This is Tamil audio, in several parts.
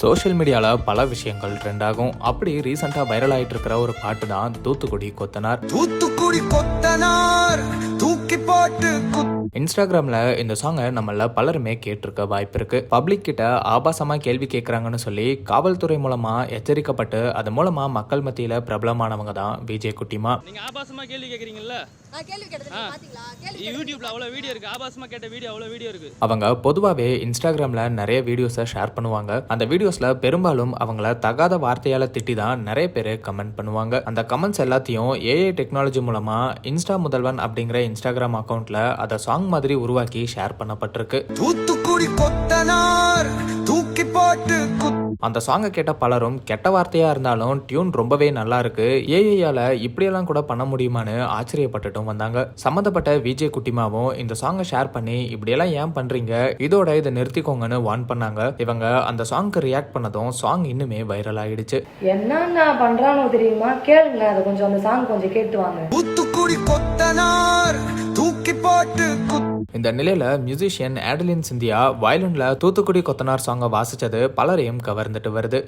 சோஷியல் மீடியாவில் பல விஷயங்கள் ட்ரெண்ட் ஆகும். அப்படி ரீசெண்டாக வைரல் ஆகிட்டு இருக்கிற ஒரு பாட்டு தான் தூத்துக்குடி கொத்தனார். தூத்துக்குடி கொத்தனார் தூக்கி போட்டு இன்ஸ்டாகிராம்ல இந்த சாங்கை நம்மள பலருமே கேட்டிருக்க வாய்ப்பு இருக்கு. பப்ளிக் கிட்ட ஆபாசமா கேள்வி கேட்கறாங்கன்னு சொல்லி காவல்துறை மூலமா எச்சரிக்கப்பட்டு அது மூலமா மக்கள் மத்தியில பிரபலமானவங்க தான் விஜய் குட்டிமா. நீங்க ஆபாசமா கேள்வி கேக்குறீங்கல்ல, யூடியூப்ல அவ்வளவு வீடியோ இருக்கு. ஆபாசமா கேட்ட வீடியோ அவ்வளவு வீடியோ இருக்கு. அவங்க பொதுவாகவே இன்ஸ்டாகிராம்ல நிறைய வீடியோஸை ஷேர் பண்ணுவாங்க. அந்த வீடியோஸ்ல பெரும்பாலும் அவங்கள தகாத வார்த்தையால திட்டி தான் நிறைய பேர் கமெண்ட் பண்ணுவாங்க. அந்த கமெண்ட்ஸ் எல்லாத்தையும் ஏஐ டெக்னாலஜி மூலமா இன்ஸ்டா முதல்வன் அப்படிங்கிற இன்ஸ்டாகிராம் அக்கௌண்ட்ல அதை சாங் மாதிரி உருவாக்கி ஷேர் பண்ணப்பட்டிருக்கு. தூத்துக்குடி கொத்தனார் தூக்கி போட்டு அந்த சாங்கை கேட்ட பலரும் கெட்ட வார்த்தையா இருந்தாலும் டியூன் ரொம்பவே நல்லா இருக்கு, ஏஐயால இப்படியெல்லாம் கூட பண்ண முடியுமான்னு ஆச்சரியப்பட்டுட்டும் வந்தாங்க. சம்பந்தப்பட்ட விஜய் குட்டிமாவும் இந்த சாங்கை ஷேர் பண்ணி இப்படியெல்லாம் ஏன் பண்றீங்க, இதோட இதை நிறுத்திக்கோங்கன்னு வார்ன் பண்ணாங்க. இவங்க அந்த சாங்க்கு ரியாக்ட் பண்ணதும் சாங் இன்னுமே வைரல் ஆயிடுச்சு. என்ன பண்றானோ தெரியுமா, கேளுங்க அதை கொஞ்சம், அந்த சாங் கொஞ்சம் கேட்டு வாங்க. தூத்துக்குடி கொத்தனார் தூக்கி போட்டு இந்த நிலையில மியூசிஷியன் ஆடலின் சிந்தியா வயலின்ல தூத்துக்குடி கொத்தனார் சாங்கை வாசிச்சது பலரையும் கவர்ந்துட்டு வருது.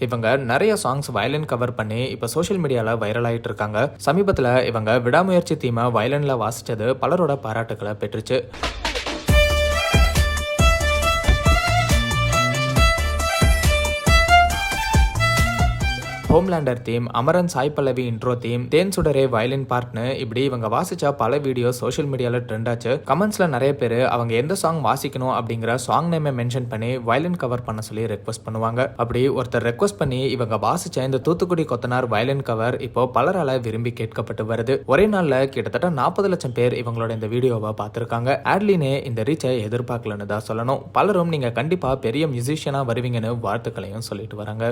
இவங்க நிறைய சாங்ஸ் வயலின் கவர் பண்ணி இப்போ சோஷியல் மீடியாவில் வைரல் ஆகிட்டு இருக்காங்க. சமீபத்தில் இவங்க விடாமுயற்சி தீமை வயலினில் வாசித்தது பலரோட பாராட்டுக்களை பெற்றுச்சு. Homelander theme, Amaran Sai Pallavi intro theme, தேன் சுடரே வயலின் பார்ட்னு இப்படி இவங்க வாசிச்ச பல வீடியோ சோஷியல் மீடியாவில் ட்ரெண்ட் ஆச்சு. கமெண்ட்ஸ்ல நிறைய பேர் அவங்க எந்த சாங் வாசிக்கணும் அப்படிங்கிற சாங் நேமை மென்ஷன் பண்ணி வயலின் கவர் பண்ண சொல்லி ரெக்வஸ்ட் பண்ணுவாங்க. அப்படி ஒருத்தர் ரெக்வஸ்ட் பண்ணி இவங்க வாசிச்ச இந்த தூத்துக்குடி கொத்தனார் வயலின் கவர் இப்போ பலரால விரும்பி கேட்கப்பட்டு வருது. ஒரே நாள்ல கிட்டத்தட்ட 40 லட்சம் பேர் இவங்களோட இந்த வீடியோவை பார்த்திருக்காங்க. ஆட்லினே இந்த ரீச்சை எதிர்பார்க்கலன்னு தான் சொல்லணும். பலரும் நீங்க கண்டிப்பா பெரிய மியூசிஷியனா வருவீங்கன்னு வாழ்த்துக்களையும் சொல்லிட்டு வராங்க.